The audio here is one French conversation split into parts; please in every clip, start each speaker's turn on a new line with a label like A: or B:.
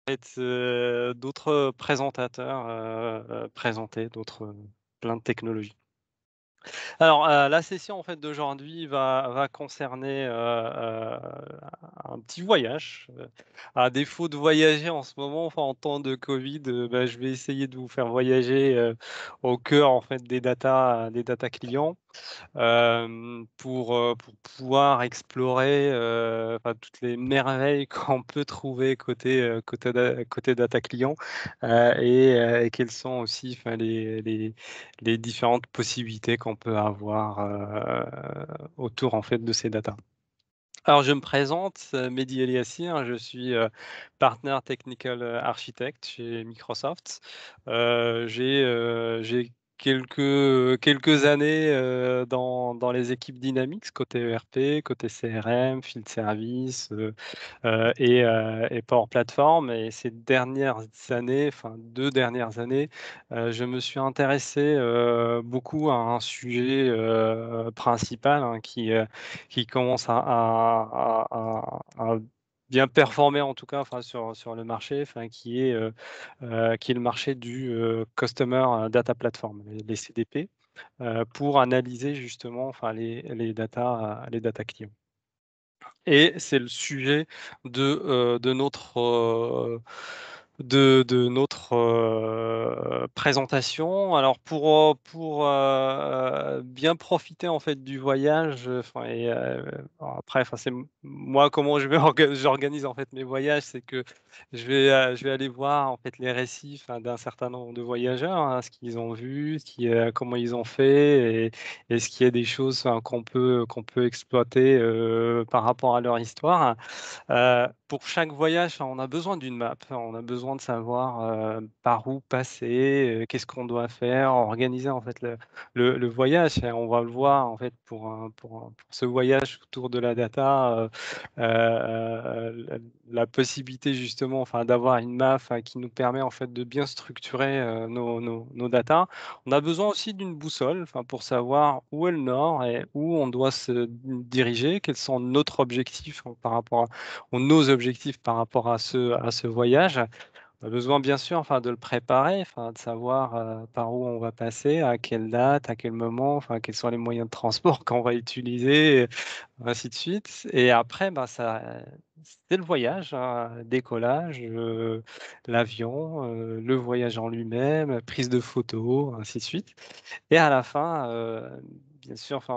A: fait, d'autres présentateurs, présenter plein de technologies. Alors, la session en fait d'aujourd'hui va concerner, un petit voyage, à défaut de voyager en ce moment, enfin en temps de covid, bah, je vais essayer de vous faire voyager, au cœur en fait des data clients. Pour pouvoir explorer, enfin toutes les merveilles qu'on peut trouver côté data client, et quelles sont aussi, enfin les différentes possibilités qu'on peut avoir, autour en fait de ces data. Alors je me présente, Mehdi Eliassir, je suis, partner technical, architect chez Microsoft. J'ai quelques années, dans les équipes Dynamics, côté ERP, côté CRM, field service, et Power Platform, et ces dernières années, enfin 2 dernières années, je me suis intéressé, beaucoup à un sujet, principal, hein, qui commence à bien performer en tout cas, enfin sur le marché, enfin qui est le marché du, Customer Data Platform, les CDP, pour analyser justement, enfin les data clients. Et c'est le sujet de notre, présentation. Alors pour bien profiter en fait du voyage, enfin alors après, enfin c'est moi comment je vais j'organise en fait mes voyages, c'est que je vais aller voir en fait les récits, enfin d'un certain nombre de voyageurs, hein, ce qu'ils ont vu, comment ils ont fait, et est-ce qu'il y a des choses, enfin, qu'on peut exploiter, par rapport à leur histoire? Pour chaque voyage, on a besoin d'une map, on a besoin de savoir, par où passer, qu'est-ce qu'on doit faire, organiser en fait le voyage, et on va le voir en fait pour ce voyage autour de la data, la possibilité justement, enfin d'avoir une map, qui nous permet en fait de bien structurer, nos data. On a besoin aussi d'une boussole, enfin pour savoir où est le nord et où on doit se diriger, quels sont notre objectif, par rapport à ou nos objectifs par rapport à ce voyage. On a besoin bien sûr, enfin, de le préparer, enfin, de savoir, par où on va passer, à quelle date, à quel moment, enfin, quels sont les moyens de transport qu'on va utiliser, ainsi de suite. Et après, bah, c'est le voyage, hein, décollage, l'avion, le voyage en lui-même, prise de photos, ainsi de suite. Et à la fin, bien sûr, enfin,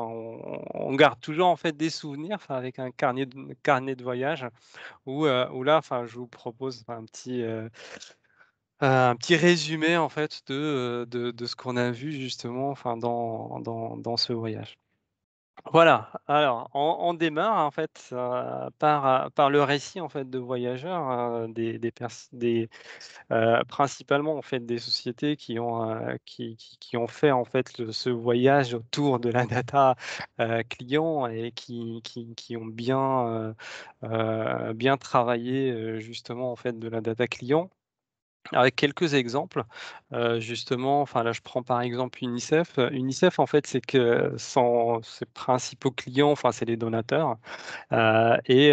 A: on garde toujours en fait des souvenirs, enfin, avec un carnet de voyage où là, enfin, je vous propose un petit résumé en fait de ce qu'on a vu justement, enfin, dans ce voyage. Voilà, alors on démarre en fait, par le récit en fait de voyageurs, principalement en fait des sociétés qui ont fait en fait ce voyage autour de la data, client, et qui ont bien travaillé, justement en fait de la data client. Avec quelques exemples, justement, enfin là je prends par exemple UNICEF. UNICEF en fait c'est que ses principaux clients, enfin c'est les donateurs. Et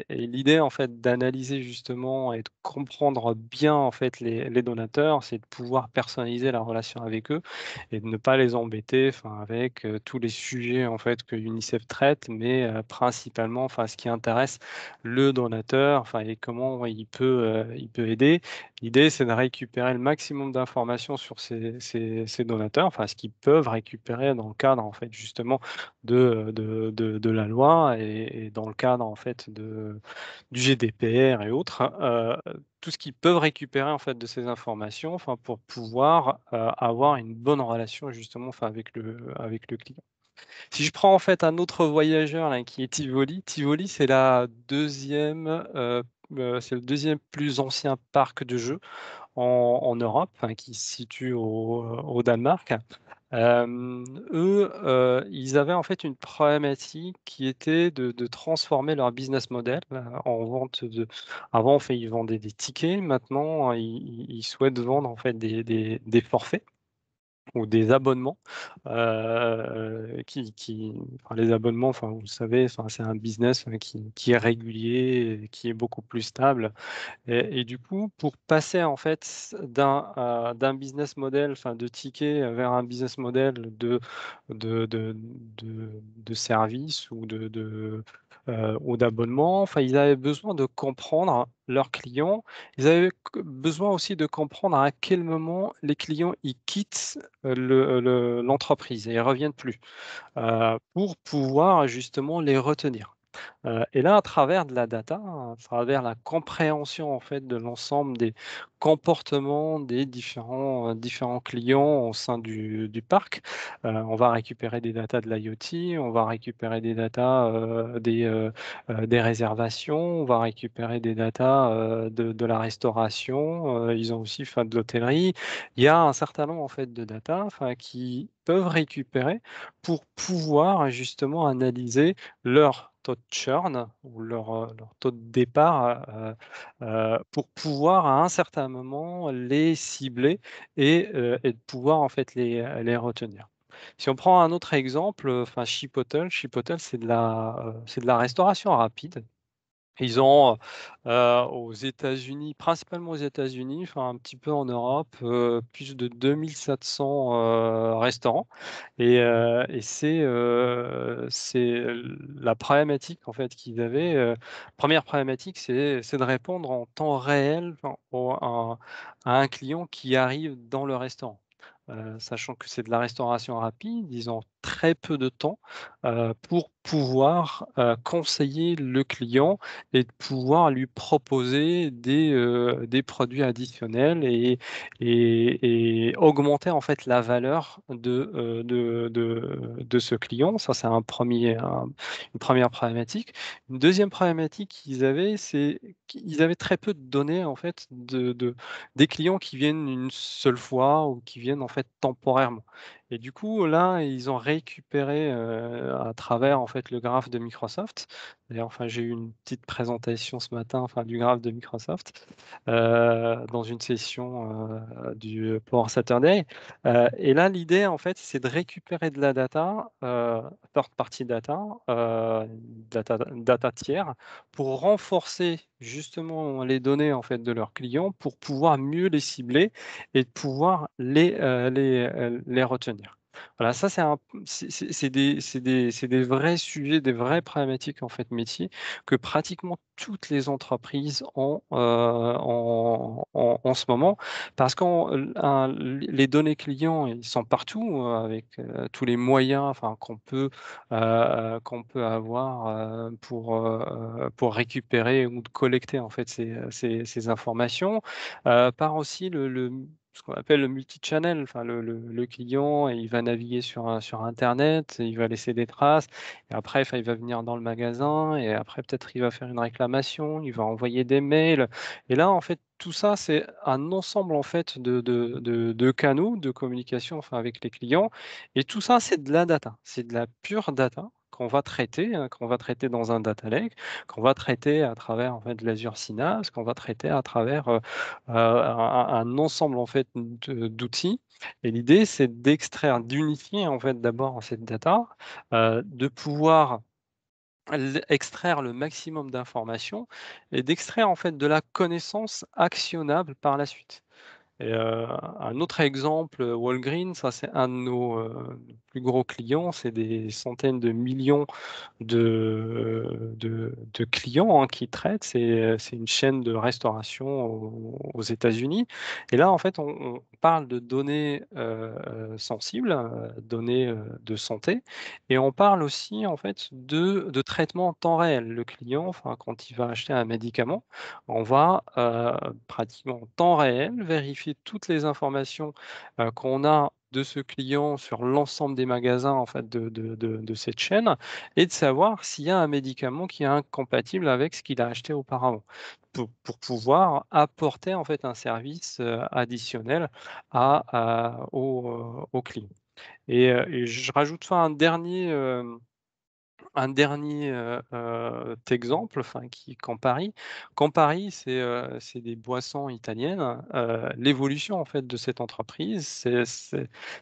A: l'idée en fait d'analyser justement et de comprendre bien en fait les donateurs, c'est de pouvoir personnaliser la relation avec eux et de ne pas les embêter, enfin avec, tous les sujets en fait que UNICEF traite, mais, principalement, enfin ce qui intéresse le donateur, enfin et comment il peut aider. L'idée, c'est de récupérer le maximum d'informations sur ces donateurs, enfin ce qu'ils peuvent récupérer dans le cadre en fait justement de la loi, et dans le cadre en fait du GDPR et autres, tout ce qu'ils peuvent récupérer en fait de ces informations, enfin pour pouvoir, avoir une bonne relation justement, enfin avec le client. Si je prends en fait un autre voyageur là qui est Tivoli. Tivoli c'est le deuxième plus ancien parc de jeux en Europe, enfin qui se situe au Danemark. Eux, ils avaient en fait une problématique qui était de transformer leur business model, en vente de avant, en fait, ils vendaient des tickets, maintenant, ils souhaitent vendre en fait des forfaits. ou des abonnements, enfin les abonnements, enfin vous le savez, enfin c'est un business, qui est régulier et qui est beaucoup plus stable. Et du coup, pour passer en fait d'un business model, enfin de tickets vers un business model de service ou d'abonnement, enfin ils avaient besoin de comprendre leurs clients. Ils avaient besoin aussi de comprendre à quel moment les clients ils quittent, l'entreprise et ils reviennent plus, pour pouvoir justement les retenir. Et là, à travers de la data, à travers la compréhension en fait de l'ensemble des comportements des différents clients au sein du parc, on va récupérer des datas de l'IoT, on va récupérer des datas, des réservations, on va récupérer des datas, de la restauration, ils ont aussi enfin de l'hôtellerie. Il y a un certain nombre en fait de datas, enfin qui peuvent récupérer pour pouvoir justement analyser leur taux de churn ou leur taux de départ, pour pouvoir à un certain moment les cibler et de pouvoir en fait les retenir. Si on prend un autre exemple, enfin Chipotle c'est de la restauration rapide. Ils ont, aux États-Unis, principalement aux États-Unis, enfin un petit peu en Europe, plus de 2 700, restaurants et c'est la problématique en fait qu'ils avaient, 1re problématique, c'est de répondre en temps réel, enfin à un client qui arrive dans le restaurant. Sachant que c'est de la restauration rapide, ils ont très peu de temps, pour pouvoir, conseiller le client et de pouvoir lui proposer des produits additionnels et augmenter en fait la valeur de ce client. Ça, c'est une première problématique. Une deuxième problématique qu'ils avaient, c'est qu'ils avaient très peu de données en fait des clients qui viennent une seule fois ou qui viennent en fait temporairement. Et du coup, là, ils ont récupéré, à travers en fait le graphe de Microsoft. D'ailleurs, enfin, j'ai eu une petite présentation ce matin, enfin, du graphe de Microsoft, dans une session, du Power Saturday. Et là, l'idée, en fait, c'est de récupérer de la data, third party data, data tiers, pour renforcer justement les données, en fait, de leurs clients, pour pouvoir mieux les cibler et de pouvoir les retenir. Voilà, ça c'est des vrais sujets, des vraies problématiques, en fait, métiers que pratiquement toutes les entreprises ont, en ce moment. Parce les données clients, ils sont partout, avec, tous les moyens, enfin, qu'on peut avoir, pour récupérer ou de collecter, en fait, ces informations. Par aussi ce qu'on appelle le multi-channel, enfin le client, il va naviguer sur internet, il va laisser des traces et après, enfin, il va venir dans le magasin et après peut-être il va faire une réclamation, il va envoyer des mails et là, en fait, tout ça, c'est un ensemble, en fait, de canaux de communication, enfin, avec les clients et tout ça, c'est de la data. C'est de la pure data qu'on va traiter, qu'on va traiter dans un data lake, qu'on va traiter à travers, en fait, de l'Azure Synapse, qu'on va traiter à travers, un ensemble, en fait, d'outils et l'idée, c'est d'extraire, d'unifier, en fait, d'abord cette data, de pouvoir extraire le maximum d'informations et d'extraire, en fait, de la connaissance actionnable par la suite. Et un autre exemple, Walgreens, ça c'est un de nos plus gros clients, c'est des centaines de millions de clients, hein, qui traitent. C'est une chaîne de restauration aux États-Unis et là, en fait, on parle de données, sensibles, données, de santé et on parle aussi, en fait, de traitement en temps réel. Le client, enfin, quand il va acheter un médicament, on va, pratiquement en temps réel vérifier toutes les informations, qu'on a de ce client sur l'ensemble des magasins, en fait, de cette chaîne et de savoir s'il y a un médicament qui est incompatible avec ce qu'il a acheté auparavant. Pour pouvoir apporter, en fait, un service, additionnel au client et je rajoute enfin un dernier, Un dernier, exemple, enfin qui Campari. Campari, c'est des boissons italiennes. L'évolution en fait de cette entreprise,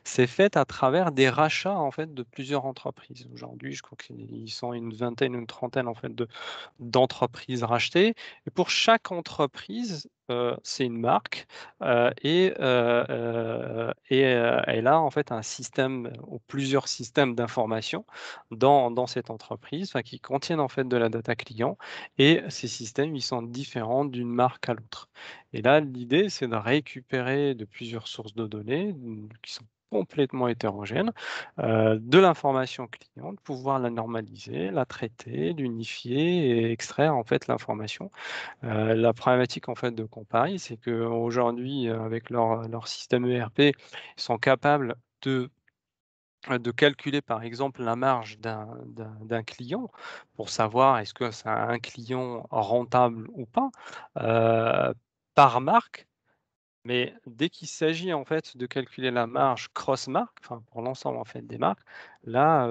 A: c'est faite à travers des rachats en fait de plusieurs entreprises. Aujourd'hui, je crois qu'ils sont une vingtaine, une trentaine en fait de d'entreprises rachetées et pour chaque entreprise, c'est une marque, elle a en fait un système ou plusieurs systèmes d'information dans cette entreprise, enfin qui contiennent en fait de la data client et ces systèmes, ils sont différents d'une marque à l'autre. Et là, l'idée, c'est de récupérer de plusieurs sources de données, qui sont complètement hétérogènes, de l'information client, de pouvoir la normaliser, la traiter, l'unifier et extraire en fait l'information. La problématique en fait de Comparis, c'est qu'aujourd'hui, avec leur système ERP, ils sont capables de calculer par exemple la marge d'un client pour savoir est-ce que c'est un client rentable ou pas, par marque. Mais dès qu'il s'agit en fait de calculer la marge cross marque, enfin pour l'ensemble en fait des marques, là,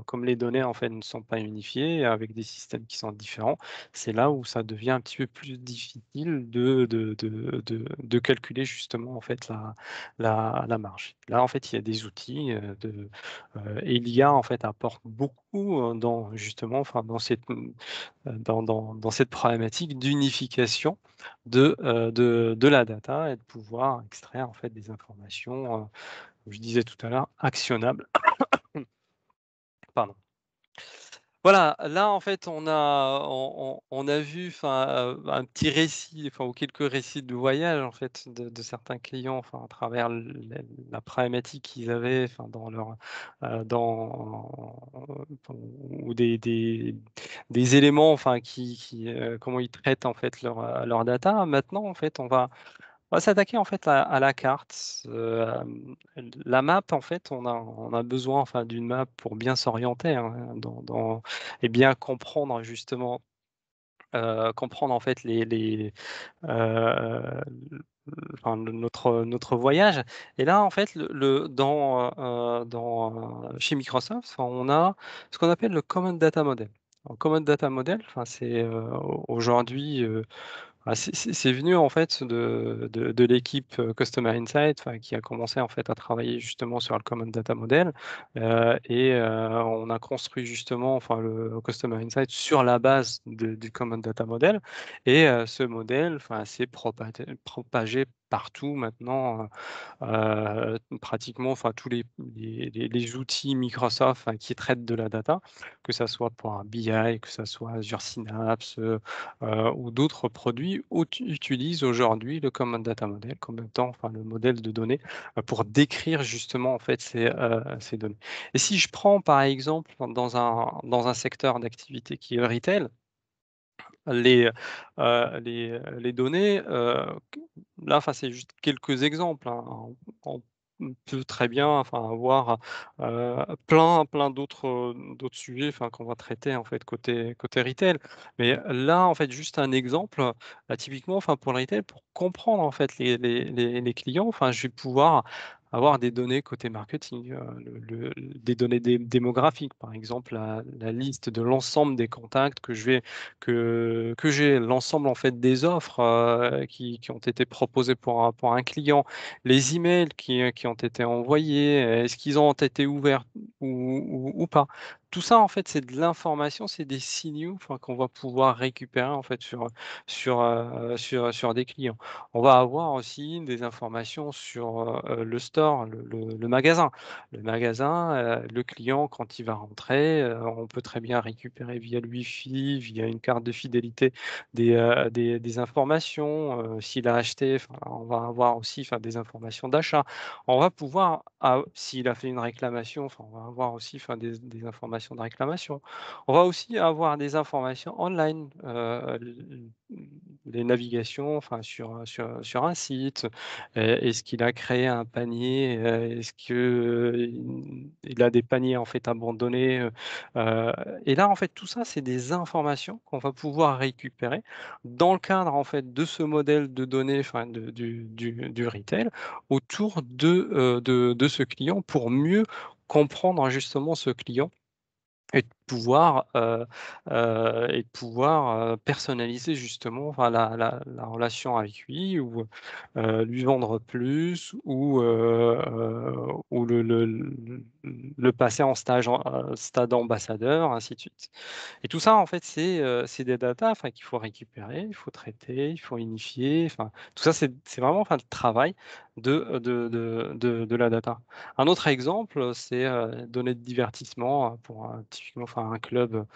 A: comme les données en fait ne sont pas unifiées avec des systèmes qui sont différents, c'est là où ça devient un petit peu plus difficile de calculer justement en fait la marge. Là en fait il y a des outils, et l'IA en fait apporte beaucoup, dans justement enfin dans cette problématique d'unification de la data et de pouvoir extraire en fait des informations, comme je disais tout à l'heure, actionnables. Pardon. Voilà, là en fait on a vu enfin, un petit récit, enfin ou quelques récits de voyage en fait de certains clients, enfin à travers la problématique qu'ils avaient, enfin dans leur, dans ou des éléments enfin comment ils traitent en fait leur data. Maintenant en fait on va s'attaquer en fait à la carte. La map en fait, on a besoin enfin d'une map pour bien s'orienter, hein, et bien comprendre justement, comprendre en fait heu, enfin notre voyage et là en fait chez Microsoft, enfin, on a ce qu'on appelle le Common Data Model. Alors Common Data Model, enfin c'est, aujourd'hui, c'est venu en fait de l'équipe, Customer Insight, enfin qui a commencé en fait à travailler justement sur le Common Data Model, on a construit justement enfin le Customer Insight sur la base du Common Data Model et ce modèle enfin s'est propagé partout maintenant, pratiquement enfin tous les outils Microsoft, enfin qui traitent de la data, que ça soit pour un BI, que ça soit Azure Synapse, ou d'autres produits utilisent aujourd'hui le Common Data Model comme étant enfin le modèle de données, pour décrire justement en fait ces données. Et si je prends par exemple dans un secteur d'activité qui est le retail, les, les données, q là, enfin, c'est juste quelques exemples, hein. On peut très bien, enfin, avoir, plein d'autres sujets, enfin, qu'on va traiter, en fait, côté retail. Mais là, en fait, juste un exemple, typiquement, enfin, pour le retail, pour comprendre, en fait, les clients, enfin, je vais pouvoir avoir des données côté marketing, des données démographiques, par exemple, la liste de l'ensemble des contacts que j'ai, l'ensemble en fait des offres, qui ont été proposées pour un client, les emails qui ont été envoyés, est-ce qu'ils ont été ouverts ou pas? Tout ça en fait, c'est de l'information, c'est des signaux, enfin, qu'on va pouvoir récupérer en fait sur des clients. On va avoir aussi des informations sur, le store, le magasin. Le magasin, le client quand il va rentrer, on peut très bien récupérer via le wifi, via une carte de fidélité des informations, s'il a acheté, enfin, on va avoir aussi, enfin, des informations d'achat. On va pouvoir s'il a fait une réclamation, enfin, on va avoir aussi, enfin, des informations de réclamation. On va aussi avoir des informations online, les navigations, enfin, sur un site. Est-ce qu'il a créé un panier? Est-ce que, il a des paniers, en fait, abandonnés? Heu et là, en fait, tout ça, c'est des informations qu'on va pouvoir récupérer dans le cadre, en fait, de ce modèle de données, enfin, du retail autour de ce client pour mieux comprendre, justement, ce client et personnaliser justement, enfin la relation avec lui ou, lui vendre plus ou le passer en stade ambassadeur, ainsi de suite. Et tout ça, en fait, c'est des datas, enfin, qu'il faut récupérer, il faut traiter, il faut unifier, enfin, tout ça, c'est vraiment, enfin, le travail de la data. Un autre exemple, c'est, données de divertissement, pour, typiquement, enfin, un club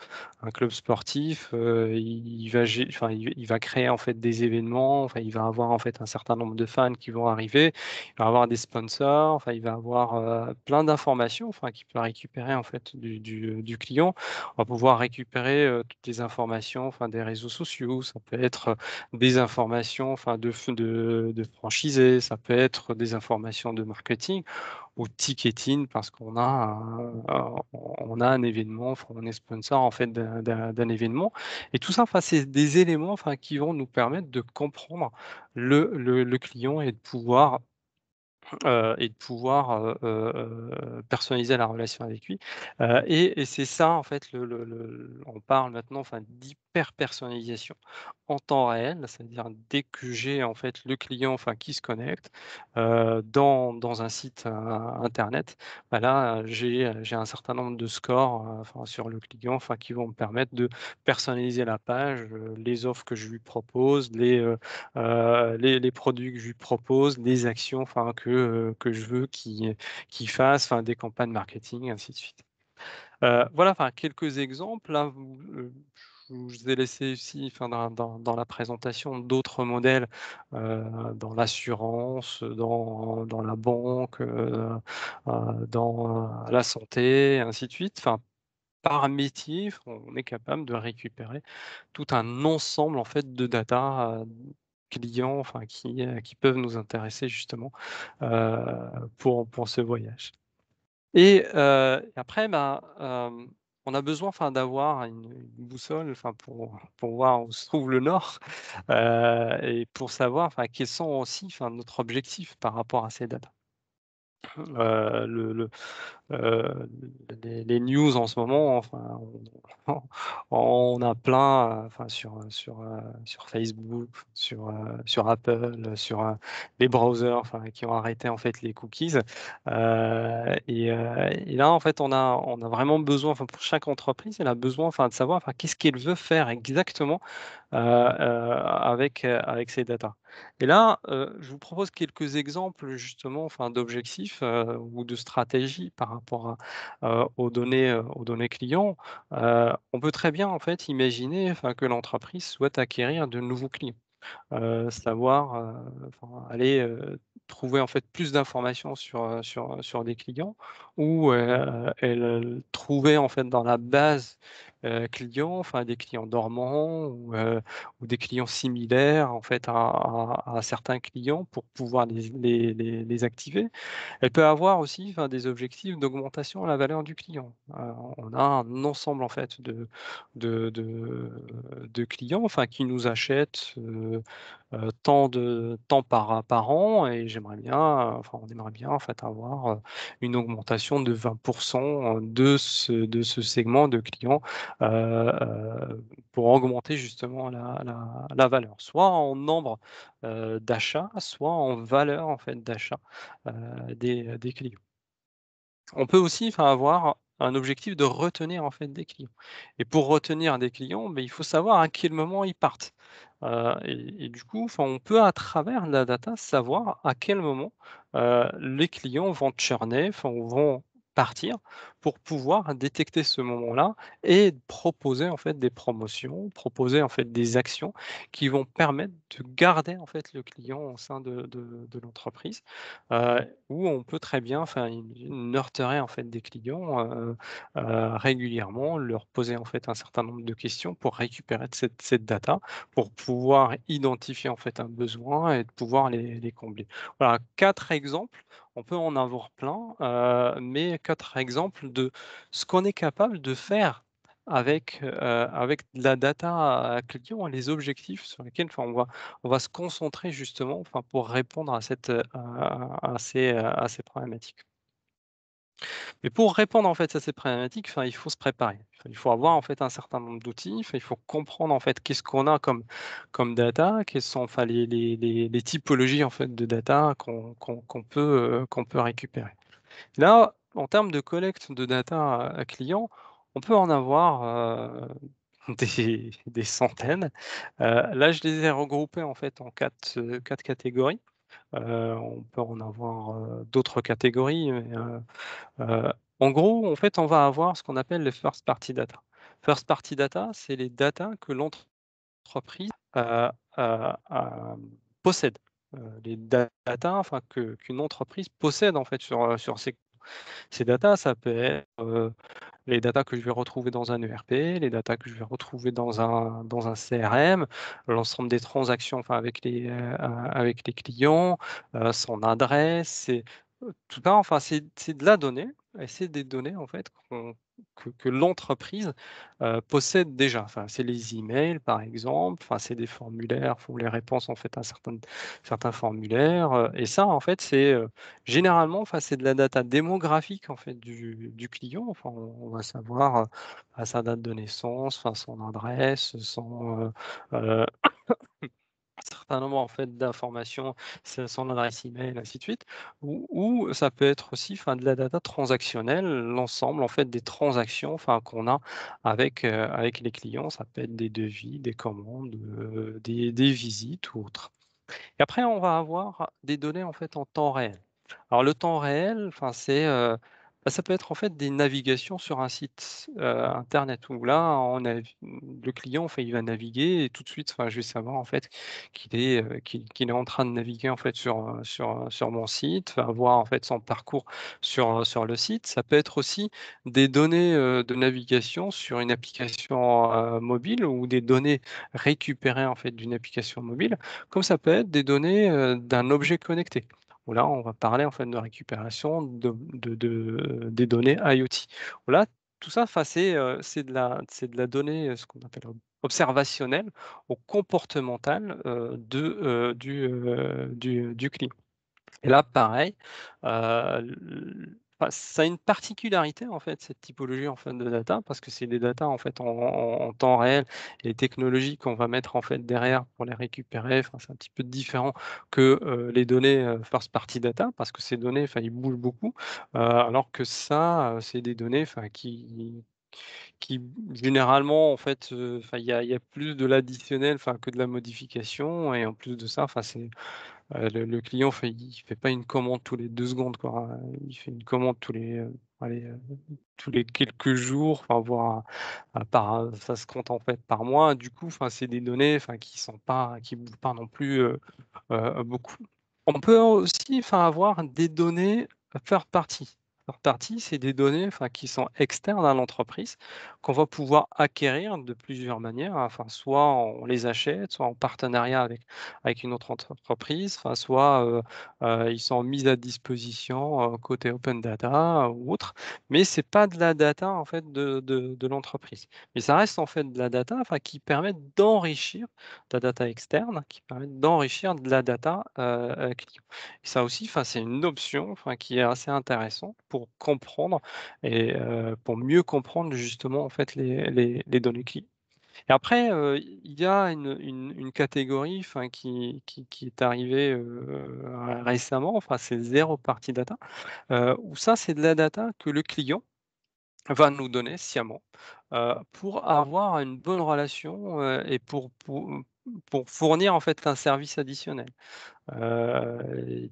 A: sportif, il va gé enfin, il va créer, en fait, des événements, enfin, il va avoir, en fait, un certain nombre de fans qui vont arriver, il va avoir des sponsors, enfin, il va avoir, plein d'informations, enfin, qu'il peut récupérer, en fait, du client. On va pouvoir récupérer, toutes les informations, enfin, des réseaux sociaux, ça peut être, des informations, enfin, de franchisés, ça peut être des informations de marketing ou ticketing parce on a un événement, enfin, on est sponsor en fait d'un événement et tout ça, enfin, c'est des éléments, enfin, qui vont nous permettre de comprendre le client et de pouvoir, personnaliser la relation avec lui, et c'est ça en fait on parle maintenant, enfin, d'hyper personnalisation en temps réel, c'est-à-dire dès que j'ai en fait le client, enfin, qui se connecte, dans un site, internet, bah, là, j'ai un certain nombre de scores, enfin, sur le client, enfin, qui vont me permettre de personnaliser la page, les offres que je lui propose, les produits que je lui propose, les actions, enfin, que je veux qu'il fasse, enfin, des campagnes marketing, ainsi de suite. Voilà, enfin, quelques exemples, là, je vous ai laissé aussi, enfin, dans la présentation d'autres modèles, dans l'assurance, dans la banque, dans, la santé, ainsi de suite. Enfin, par métier, on est capable de récupérer tout un ensemble, en fait, de data, clients, enfin, qui peuvent nous intéresser justement, heu, pour ce voyage. Et après, ben, on a besoin, enfin, d'avoir une boussole, enfin, pour voir où se trouve le nord, et pour savoir, enfin, quels sont aussi, enfin, notre objectif par rapport à ces datas. Le les news en ce moment, enfin, on on a plein, enfin, sur Facebook, sur Apple, les browsers, enfin, qui ont arrêté, en fait, les cookies, et là, en fait, on a vraiment besoin, enfin, pour chaque entreprise, elle a besoin, enfin, de savoir, enfin, qu'est-ce qu'elle veut faire exactement, avec ces datas. Et là, je vous propose quelques exemples justement, enfin, d'objectifs, ou de stratégies par rapport aux données clients. On peut très bien en fait imaginer, enfin, que l'entreprise souhaite acquérir de nouveaux clients. Savoir, enfin, aller, trouver en fait plus d'informations sur des clients ou, trouver en fait dans la base, client, enfin des clients dormants ou des clients similaires en fait à certains clients pour pouvoir les activer. Elle peut avoir aussi, enfin, des objectifs d'augmentation à la valeur du client. On a un ensemble en fait de clients, enfin, qui nous achètent, tant par an et j'aimerais bien, enfin, on aimerait bien en fait avoir, une augmentation de 20 de ce segment de clients, pour augmenter justement la valeur, soit en nombre, d'achats, soit en valeur en fait d'achat, des clients. On peut aussi, enfin, avoir un objectif de retenir, en fait, des clients et pour retenir des clients, beh, il faut savoir à quel moment ils partent, et du coup, enfin, on peut à travers la data savoir à quel moment, les clients vont churner, enfin, vont partir pour pouvoir détecter ce moment-là et proposer, en fait, des promotions, proposer, en fait, des actions qui vont permettre de garder, en fait, le client au sein de l'entreprise, où on peut très bien, enfin, nurturer en fait des clients, régulièrement, leur poser en fait un certain nombre de questions pour récupérer de cette data, pour pouvoir identifier en fait un besoin et de pouvoir les combler. Voilà 4 exemples, on peut en avoir plein, mais 4 exemples de ce qu'on est capable de faire avec de la data, client et les objectifs sur lesquels, enfin, on va se concentrer justement, enfin, pour répondre à ces problématiques. Mais pour répondre en fait à ces problématiques, enfin, il faut se préparer. Enfin, il faut avoir en fait un certain nombre d'outils, enfin, il faut comprendre en fait qu'est-ce qu'on a comme data, quelles sont enfin les typologies en fait de data qu'on peut récupérer. Là, en termes de collecte de data client, on peut en avoir, des centaines. Là, je les ai regroupés en fait en 4 catégories. On peut en avoir, d'autres catégories, mais en gros, en fait, on va avoir ce qu'on appelle les first party data. First party data, c'est les data que l'entreprise, heu hem, possède. Les data, enfin qu'une entreprise possède en fait sur ces data. Ça peut être, les datas que je vais retrouver dans un ERP, les datas que je vais retrouver dans un CRM, l'ensemble des transactions, enfin avec les clients, son adresse, c'est, tout ça, enfin c'est de la donnée et c'est des données en fait que l'entreprise, possède déjà. Enfin, c'est les emails par exemple, enfin c'est des formulaires ou les réponses en fait à certains formulaires, et ça en fait c'est, généralement, enfin, c'est de la data démographique en fait du client. Enfin, on va savoir, sa date de naissance, enfin son adresse, heu, un certain nombre en fait d'informations, son adresse email, ainsi de suite. Ou ça peut être aussi, enfin, de la data transactionnelle, l'ensemble en fait des transactions, enfin, qu'on a avec les clients. Ça peut être des devis, des commandes, des visites ou autres. Et après, on va avoir des données en fait en temps réel. Alors le temps réel, enfin c'est, ça peut être en fait des navigations sur un site, internet où là le client, enfin, il va naviguer et tout de suite, enfin, je vais savoir en fait qu'il est en train de naviguer en fait sur mon site, va voir en fait son parcours sur le site. Ça peut être aussi des données, de navigation sur une application, mobile ou des données récupérées en fait d'une application mobile, comme ça peut être des données, d'un objet connecté. Où là, on va parler en fait de récupération des données IoT. Où là, tout ça, enfin, c'est de la donnée, ce qu'on appelle observationnelle ou comportementale, du client. Et là, pareil, enfin, ça a une particularité, en fait, cette typologie, en fait, de data, parce que c'est des data, en fait, en temps réel, et les technologies qu'on va mettre, en fait, derrière pour les récupérer, enfin, c'est un petit peu différent que, les données, first party data, parce que ces données, enfin, ils bougent beaucoup, alors que ça, c'est des données, enfin, qui généralement, en fait, enfin, il y a plus de l'additionnel, enfin, que de la modification, et en plus de ça, enfin, c'est le client il fait pas une commande tous les 2 secondes, quoi, hein. Il fait une commande allez, tous les quelques jours, enfin voire ça se compte en fait par mois. Du coup, enfin c'est des données, enfin qui bougent pas non plus, beaucoup. On peut aussi, enfin, avoir des données third party. Third party, c'est des données, enfin, qui sont externes à l'entreprise, qu'on va pouvoir acquérir de plusieurs manières, hein. Enfin, soit on les achète, soit en partenariat avec une autre entreprise, enfin, soit, ils sont mis à disposition, côté open data ou autre. Mais c'est pas de la data, en fait, de l'entreprise. Mais ça reste, en fait, de la data, enfin, qui permet d'enrichir ta data externe, qui permet d'enrichir de la data, client. Et ça aussi, enfin, c'est une option, enfin, qui est assez intéressante pour comprendre et pour mieux comprendre justement, en fait, les données clients. Et après, il y a une catégorie, enfin, qui est arrivée, récemment, enfin, c'est zero party data, où ça, c'est de la data que le client va nous donner sciemment, pour avoir une bonne relation, et pour fournir en fait un service additionnel. Et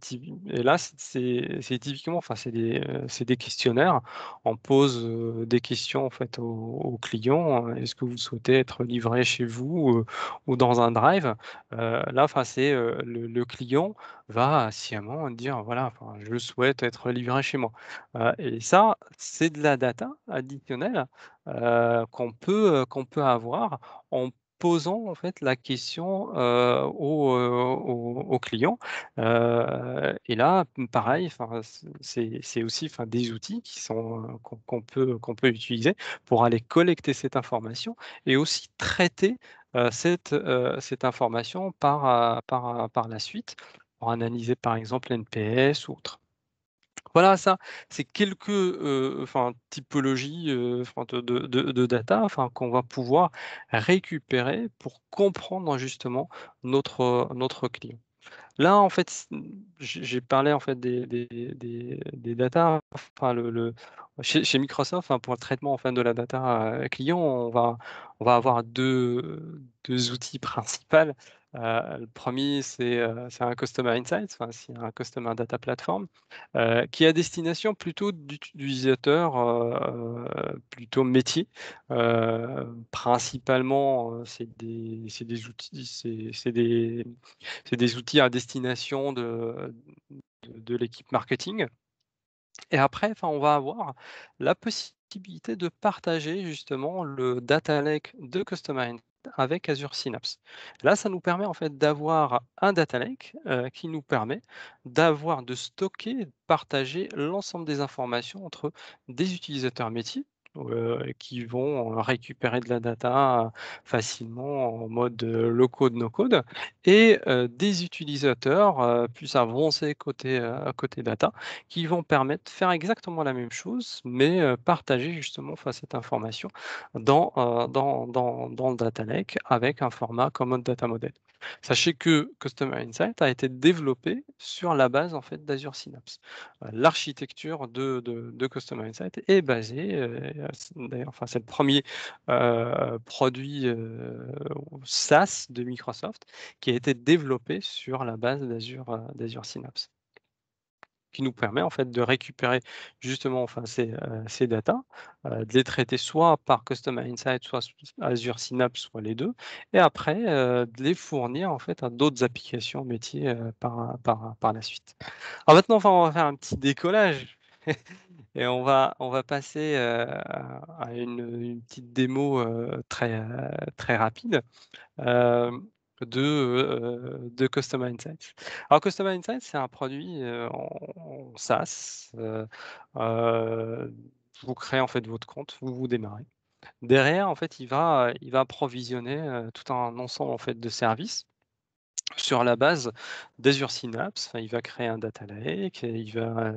A: là, c'est typiquement, enfin, c'est des questionnaires. On pose, des questions en fait aux clients, hein. Est-ce que vous souhaitez être livré chez vous, ou dans un drive? Là, enfin, c'est, le client va sciemment dire: «Voilà, enfin, je souhaite être livré chez moi». Et ça, c'est de la data additionnelle, qu'on peut avoir en posant en fait la question, au client, et là, pareil, enfin, c'est aussi, enfin, des outils qui sont, qu'on peut utiliser pour aller collecter cette information et aussi traiter, cette information par la suite pour analyser par exemple l'NPS ou autre. Voilà, ça, c'est quelques, enfin, typologies, enfin, de data, enfin, qu'on va pouvoir récupérer pour comprendre justement notre client. Là, en fait, j'ai parlé, en fait, des data, enfin, chez Microsoft, hein, pour le traitement, enfin, de la data, client, on va avoir deux outils principaux. Le premier c'est un Customer Insights, enfin, c'est un Customer Data Platform, qui est à destination plutôt d'utilisateurs, plutôt métiers. Principalement, c'est des outils, c'est des outils à destination de l'équipe marketing. Et après, enfin, on va avoir la possibilité de partager justement le data lake de Customer Insight avec Azure Synapse. Là, ça nous permet en fait d'avoir un data lake, qui nous permet de stocker et de partager l'ensemble des informations entre des utilisateurs métiers, qui vont récupérer de la data facilement en mode, low code, no code, et des utilisateurs, plus avancés côté data, qui vont permettre de faire exactement la même chose, mais partager justement, enfin, cette information dans le data lake avec un format Common Data Model. Sachez que Customer Insight a été développé sur la base, en fait, d'Azure Synapse. L'architecture de Customer Insight est basée, d'ailleurs, enfin, c'est le premier produit, SaaS de Microsoft qui a été développé sur la base d'Azure Synapse, qui nous permet en fait de récupérer justement, enfin, ces datas, de les traiter soit par Customer Insight, soit Azure Synapse, soit les 2, et après, de les fournir en fait à d'autres applications métiers, par la suite. Alors maintenant, enfin, on va faire un petit décollage et on va passer, à une petite démo, très rapide, de Customer Insights. Alors Customer Insights, c'est un produit, en SaaS, vous créez en fait votre compte, vous démarrez. Derrière, en fait, il va approvisionner, tout un ensemble en fait de services sur la base d'Azure Synapse. Enfin, il va créer un data lake et il va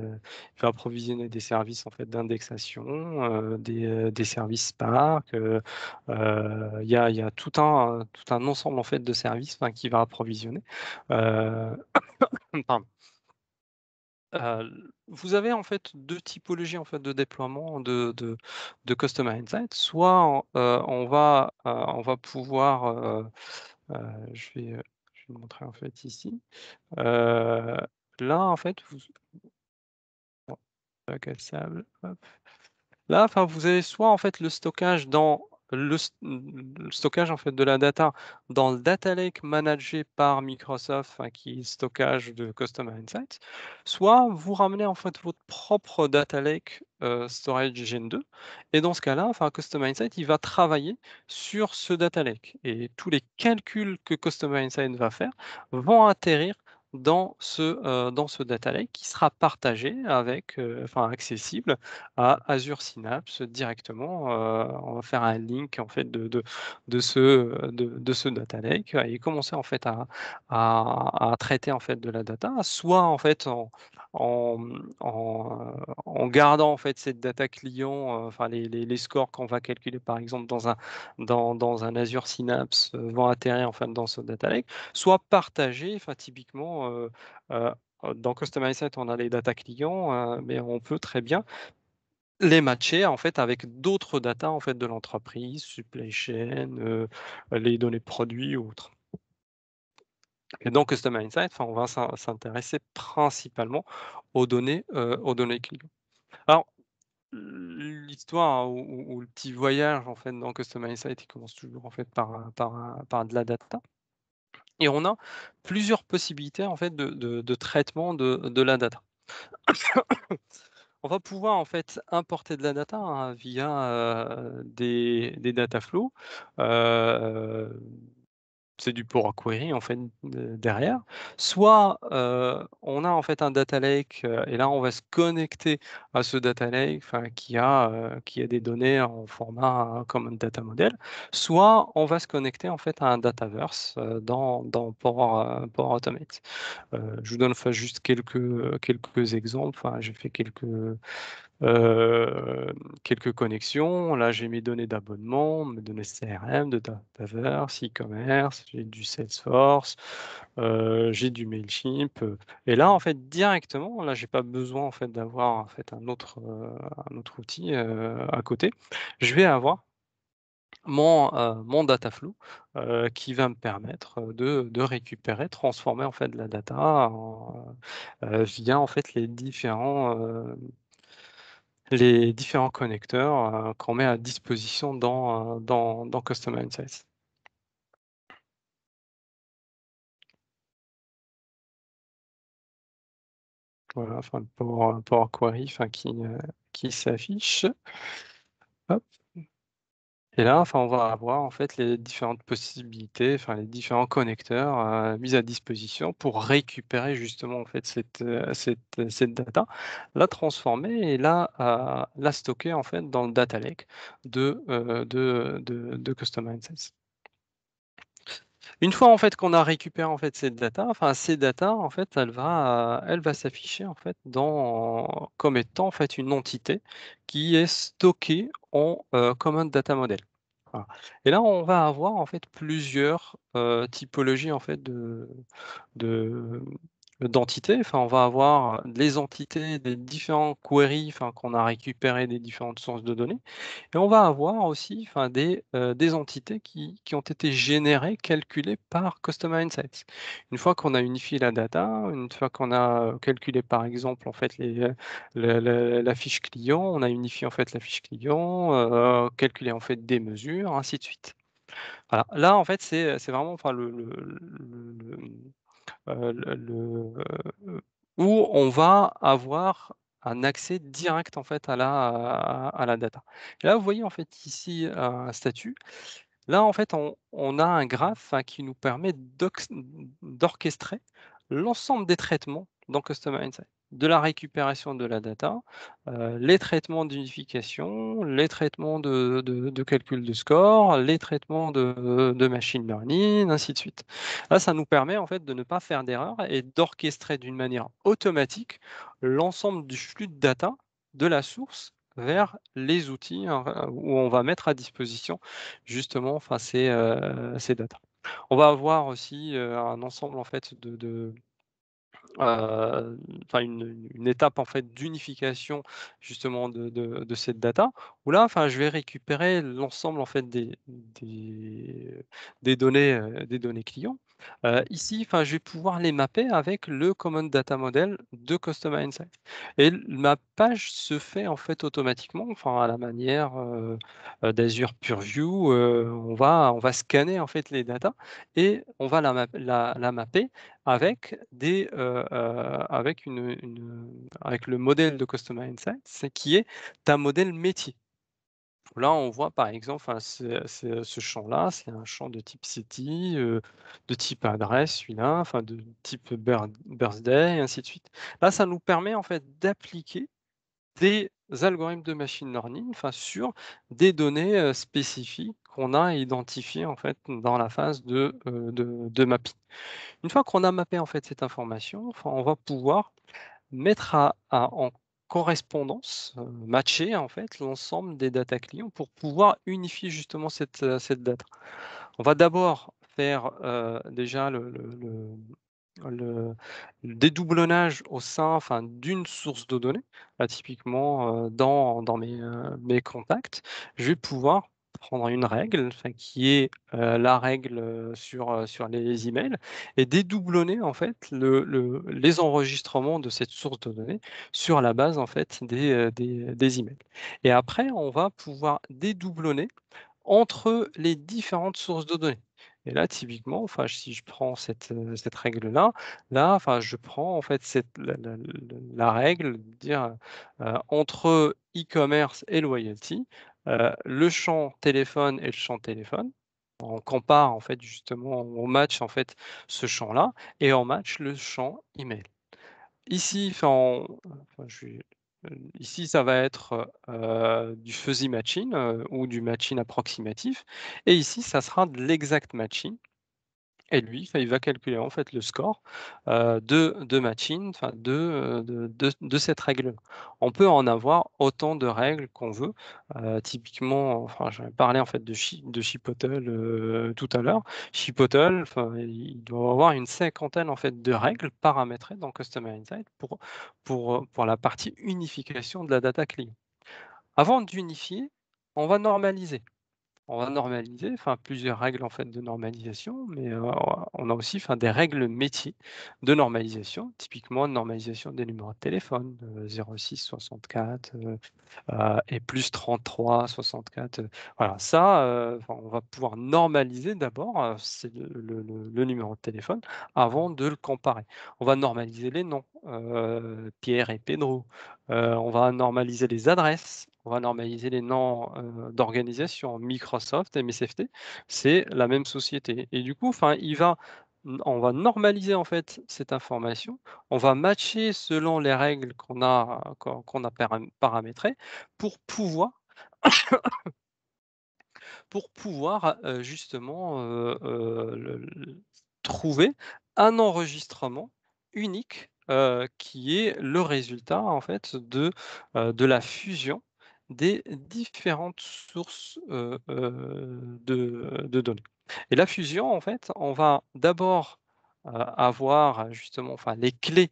A: approvisionner des services en fait d'indexation, des services Spark, il y a tout un ensemble en fait de services, enfin, qu'il va approvisionner. Heu, pardon. Vous avez en fait 2 typologies en fait de déploiement de Customer Insight. Soit on va pouvoir, je vais le montrer en fait ici. Heu, Là, en fait, bon, bac à sable, hop. Là, enfin, vous avez soit, en fait, le stockage, en fait, de la data dans le data lake managé par Microsoft, enfin, qui est le stockage de Customer Insights, soit vous ramenez, en fait, votre propre data lake, storage Gen 2, et dans ce cas-là, enfin, Customer Insights, il va travailler sur ce data lake et tous les calculs que Customer Insights va faire vont atterrir dans ce data lake qui sera partagé avec, enfin, accessible à Azure Synapse directement. On va faire un link en fait de ce data lake et commencer en fait à traiter en fait de la data, soit en fait en gardant en fait cette data client, enfin les scores qu'on va calculer par exemple dans un Azure Synapse, vont atterrir en fait dans ce data lake, soit partager, enfin typiquement, dans Custom Asset on a les data clients, mais on peut très bien les matcher en fait avec d'autres data en fait de l'entreprise, supply chain, les données produits ou autres. Et dans Customer Insight, enfin, on va s'intéresser principalement aux données clients. Alors, l'histoire ou le petit voyage en fait dans Customer Insight, il commence toujours en fait par de la data, et on a plusieurs possibilités en fait de traitement de la data. On va pouvoir en fait importer de la data, hein, via, des data flows. Heu c'est du Power Query en fait, derrière. Soit, on a en fait un data lake, et là on va se connecter à ce data lake, enfin qui a des données en format, Common Data Model. Soit on va se connecter en fait à un Dataverse, dans Power Automate. Je vous donne enfin juste quelques exemples. Enfin, j'ai fait Heu, quelques connexions. Là, j'ai mes données d'abonnement, mes données CRM, de Dataverse, e-commerce, j'ai du Salesforce, j'ai du Mailchimp, et là, en fait, directement, là, j'ai pas besoin, en fait, d'avoir, en fait, un autre outil, à côté. Je vais avoir mon Dataflow, qui va me permettre, de récupérer, transformer, en fait, la data via, en fait, les différents connecteurs, qu'on met à disposition dans Custom Insights. Voilà, enfin le Power Query, enfin qui s'affiche. Hop, et là, enfin, on va avoir en fait les différentes possibilités, enfin les différents connecteurs, mis à disposition pour récupérer justement en fait cette data, la transformer et la stocker en fait dans le data lake de Custom Insights. Une fois en fait qu'on a récupéré en fait cette data, enfin ces data en fait elle va s'afficher en fait comme étant en fait une entité qui est stockée en, Common Data Model. Voilà, et là on va avoir en fait plusieurs, typologies en fait de d'entités. Enfin on va avoir les entités des différents queries, enfin qu'on a récupérées des différentes sources de données. Et on va avoir aussi, enfin, des entités qui ont été générées, calculées par Customer Insights. Une fois qu'on a unifié la data, une fois qu'on a, calculé par exemple en fait la fiche client, on a unifié en fait la fiche client, calculé en fait des mesures, ainsi de suite. Voilà, là en fait c'est vraiment enfin où on va avoir un accès direct en fait à la data. Et là, vous voyez en fait ici un statut. Là, en fait, on a un graphe, hein, qui nous permet d'orchestrer l'ensemble des traitements dans Customer Insight. De la récupération de la data, les traitements d'unification, les traitements de calcul de score, les traitements de machine learning, ainsi de suite. Là, ça nous permet en fait de ne pas faire d'erreur et d'orchestrer d'une manière automatique l'ensemble du flux de data de la source vers les outils, hein, où on va mettre à disposition justement, enfin, ces data. On va avoir aussi, un ensemble en fait enfin une étape en fait d'unification justement de cette data, où là, enfin, je vais récupérer l'ensemble en fait des données clients. Ici, enfin, je vais pouvoir les mapper avec le Common Data Model de Customer Insight, et l ma page se fait en fait automatiquement, enfin à la manière, d'Azure Purview, on va scanner en fait les data et on va la mapper avec le modèle de Customer Insights, c'est qui est un modèle métier. Là, on voit par exemple, enfin, ce champ-là, c'est un champ de type city, de type adresse, celui-là, enfin de type birthday, et ainsi de suite. Là, ça nous permet en fait d'appliquer des algorithmes de machine learning, enfin sur des données, spécifiques qu'on a identifiées en fait dans la phase de mapping. Une fois qu'on a mappé en fait cette information, enfin, on va pouvoir mettre en correspondance, matcher en fait l'ensemble des data clients pour pouvoir unifier justement cette data. On va d'abord faire, déjà le dédoublonnage au sein, enfin, d'une source de données. Bah, typiquement, dans mes contacts, je vais pouvoir prendre une règle, enfin, qui est, la règle, sur les emails, et dédoublonner en fait les enregistrements de cette source de données sur la base en fait des emails. Et après, on va pouvoir dédoublonner entre les différentes sources de données. Et là, typiquement, enfin, si je prends cette règle-là, là, enfin, je prends en fait la règle de dire, entre e-commerce et loyalty, le champ téléphone et le champ téléphone. On compare en fait justement, on match en fait ce champ-là et on match le champ email. Ici, ici ça va être, du fuzzy matching, ou du matching approximatif et ici ça sera de l'exact matching. Et lui, enfin, il va calculer en fait le score, de matching, enfin de cette règle. On peut en avoir autant de règles qu'on veut. Typiquement, enfin, j'avais parlé en fait de Chipotle, tout à l'heure. Chipotle, enfin, il doit avoir une cinquantaine en fait de règles paramétrées dans Customer Insight pour la partie unification de la data client. Avant d'unifier, on va normaliser. On va normaliser, enfin plusieurs règles en fait de normalisation, mais on a aussi enfin des règles métiers de normalisation, typiquement normalisation des numéros de téléphone, 06 64, et plus 33 64, voilà ça, enfin on va pouvoir normaliser d'abord, c'est le numéro de téléphone avant de le comparer. On va normaliser les noms, Pierre et Pedro, on va normaliser les adresses, on va normaliser les noms, d'organisations. Microsoft, MSFT, c'est la même société et du coup, enfin, on va normaliser, en fait, cette information. On va matcher selon les règles qu'on a paramétrées pour pouvoir justement, trouver un enregistrement unique, qui est le résultat en fait de la fusion des différentes sources, de données. Et la fusion en fait, on va d'abord, avoir justement enfin les clés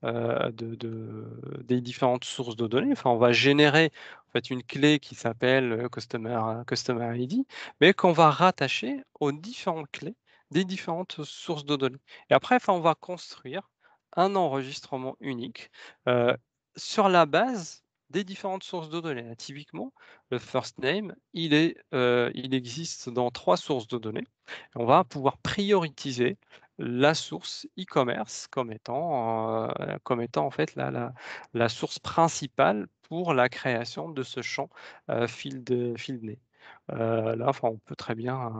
A: des différentes sources de données. Enfin, on va générer en fait une clé qui s'appelle, customer ID, mais qu'on va rattacher aux différentes clés des différentes sources de données. Et après, enfin, on va construire un enregistrement unique, heu, sur la base des différentes sources de données. Typiquement, le first name, il existe dans 3 sources de données. On va pouvoir prioriser la source e-commerce comme étant en fait la source principale pour la création de ce champ, field name. Là, enfin, on peut très bien,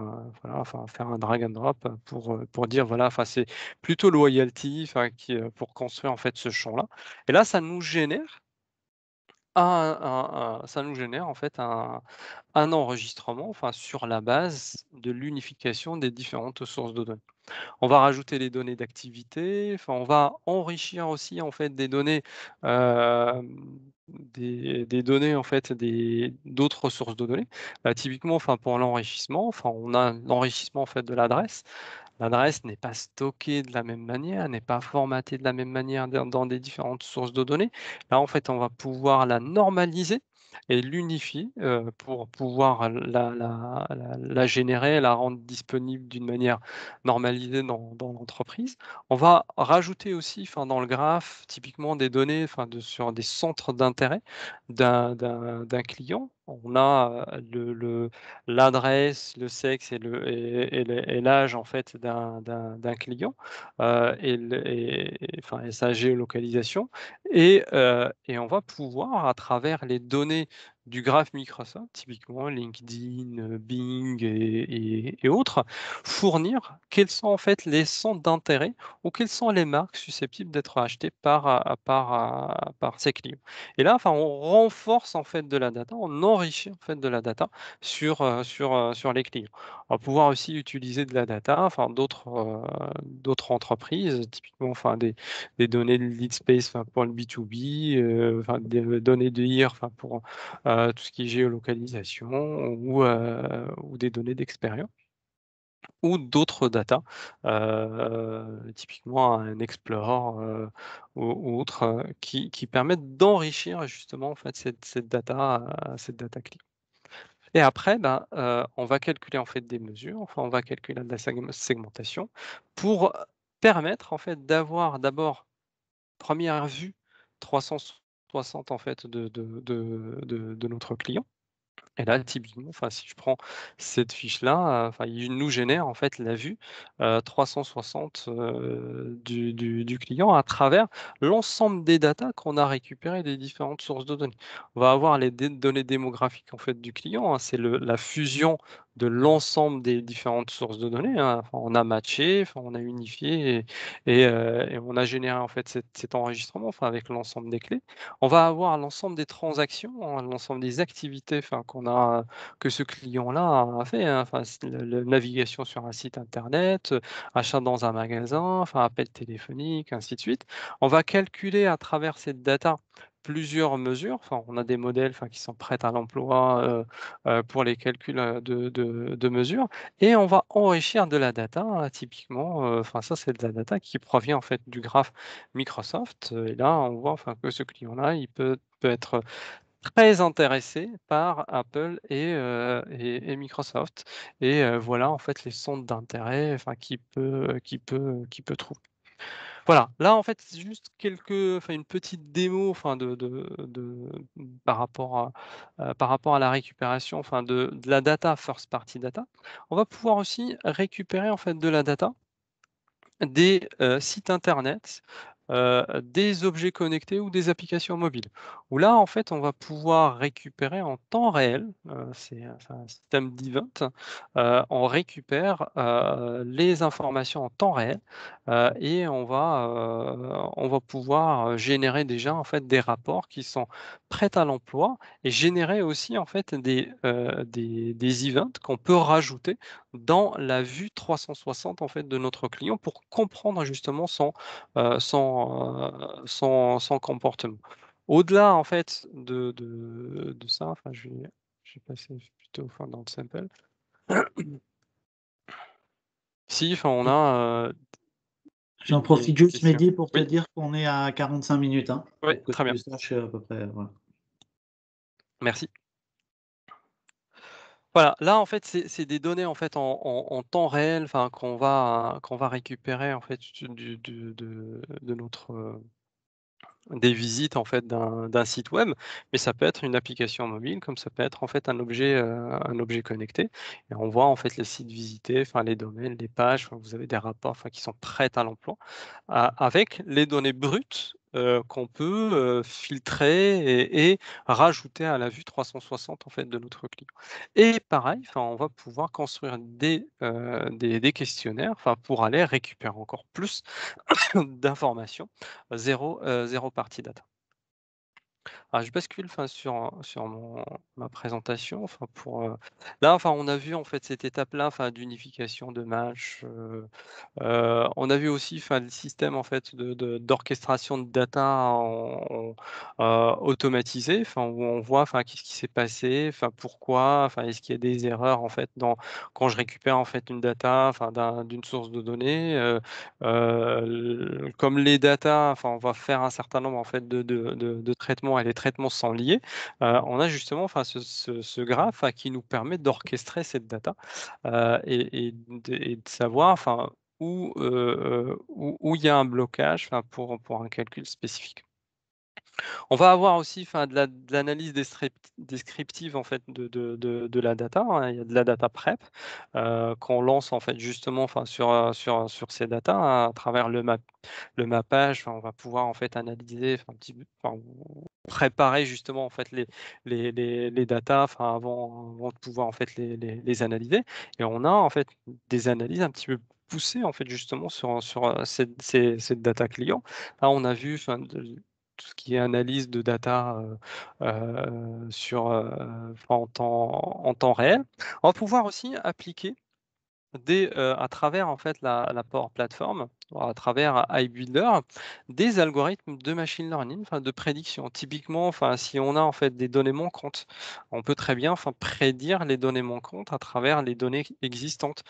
A: voilà, enfin, faire un drag and drop pour dire voilà, enfin, c'est plutôt loyalty, enfin, pour construire en fait ce champ-là et là, ça nous génère en fait un enregistrement, enfin, sur la base de l'unification des différentes sources de données. On va rajouter les données d'activité, enfin, on va enrichir aussi, en fait, des données, des données, en fait, d'autres sources de données. Typiquement, enfin, pour l'enrichissement, enfin, on a l'enrichissement, en fait, de l'adresse. L'adresse n'est pas stockée de la même manière, n'est pas formatée de la même manière dans des différentes sources de données. Là, en fait, on va pouvoir la normaliser et l'unifier, pour pouvoir la générer, la rendre disponible d'une manière normalisée dans l'entreprise. On va rajouter aussi, enfin, dans le graphe, typiquement des données, enfin, sur des centres d'intérêt d'un client. On a, l'adresse, le sexe et l'âge en fait d'un client, enfin et sa géolocalisation et on va pouvoir à travers les données du graphe Microsoft, typiquement LinkedIn, Bing et autres, fournir quels sont en fait les centres d'intérêt ou quelles sont les marques susceptibles d'être achetées par ces clients. Et là, enfin, on renforce en fait de la data, on enrichit en fait de la data sur les clients. On va pouvoir aussi utiliser de la data, enfin d'autres entreprises, typiquement enfin des données de lead space, enfin pour le B2B, enfin des données de IR, enfin pour, tout ce qui est géolocalisation ou des données d'expérience ou d'autres data, typiquement un Explorer, ou autre, qui permettent d'enrichir justement en fait cette data client. Et après, ben, on va calculer en fait des mesures, enfin on va calculer de la segmentation pour, permettre en fait d'avoir d'abord, première vue 360 en fait de notre client. Et là, typiquement, enfin, si je prends cette fiche-là, enfin, il nous génère en fait la vue, 360, du client à travers l'ensemble des datas qu'on a récupérées des différentes sources de données. On va avoir les données démographiques en fait du client, hein, c'est la fusion de l'ensemble des différentes sources de données, hein. Enfin, on a matché, enfin, on a unifié et on a généré en fait cet enregistrement, enfin, avec l'ensemble des clés. On va avoir l'ensemble des transactions, hein, l'ensemble des activités, enfin, que ce client-là a fait, hein. Enfin, le navigation sur un site internet, achat dans un magasin, enfin, appel téléphonique, ainsi de suite. On va calculer à travers cette data plusieurs mesures. Enfin, on a des modèles, enfin, qui sont prêts à l'emploi, pour les calculs, de mesures et on va enrichir de la data, typiquement, enfin ça c'est de la data qui provient en fait du graphe Microsoft, et là on voit enfin que ce client-là, il peut être très intéressé par Apple et Microsoft et voilà en fait les centres d'intérêt, enfin qu'il peut trouver. Voilà, là, en fait, c'est juste une petite démo, enfin, par rapport à la récupération, enfin, de la data, first party data. On va pouvoir aussi récupérer, en fait, de la data des, sites internet, des objets connectés ou des applications mobiles. Où là, en fait, on va pouvoir récupérer en temps réel, c'est un système d'event, on récupère, les informations en temps réel, et on va pouvoir, générer déjà, en fait, des rapports qui sont prêts à l'emploi et générer aussi, en fait, des events qu'on peut rajouter dans la vue 360 en fait de notre client pour comprendre justement son comportement. Au-delà en fait de ça, enfin je vais passer plutôt enfin dans le sample. Si, enfin on a,
B: J'en
A: des
B: profite juste,
A: questions.
B: Mehdi, pour te
A: Oui,
B: dire qu'on est à 45 minutes, hein,
A: oui,
B: pour que
A: très bien,
B: tu saches, à peu près, voilà.
A: merci. Voilà, là en fait c'est des données en fait en temps réel, enfin qu'on va récupérer en fait de notre, des visites en fait d'un site web, mais ça peut être une application mobile, comme ça peut être en fait un objet connecté et on voit en fait les sites visités, enfin les domaines, les pages, enfin vous avez des rapports, enfin qui sont prêts à l'emploi, avec les données brutes, qu'on peut, filtrer et rajouter à la vue 360 en fait de notre client et pareil, enfin on va pouvoir construire des questionnaires, enfin pour aller récupérer encore plus d'informations, zéro partie data. Alors je bascule enfin sur ma présentation, enfin là, enfin on a vu en fait cette étape-là, enfin d'unification de match, on a vu aussi, enfin, le système en fait d'orchestration de data automatisé, enfin, où on voit, enfin, qu'est-ce qui s'est passé, enfin, pourquoi, enfin, est-ce qu'il y a des erreurs en fait quand je récupère en fait une data, enfin, d'une source de données, comme les data, enfin, on va faire un certain nombre en fait de traitements et les traitements sont liés, on a justement, enfin, ce graphe, qui nous permet d'orchestrer cette data, et de savoir, enfin, où il y a un blocage, enfin, pour un calcul spécifique. On va avoir aussi, enfin, de l'analyse descriptive, en fait, de la data, hein. Il y a de la data prep, qu'on lance, en fait, justement, enfin, sur ces data, hein, à travers le mappage. Enfin, on va pouvoir, en fait, analyser, enfin, un petit peu, enfin, ou préparer, justement, en fait, les datas, enfin, avant de pouvoir, en fait, les analyser et on a, en fait, des analyses un petit peu poussées, en fait, justement, sur, cette data client. Là, on a vu, enfin, tout ce qui est analyse de data, enfin, en temps réel. On va pouvoir aussi appliquer à travers en fait la Power Platform, à travers iBuilder, des algorithmes de machine learning, enfin de prédiction. Typiquement, enfin si on a en fait des données manquantes, on peut très bien enfin prédire les données manquantes à travers les données existantes,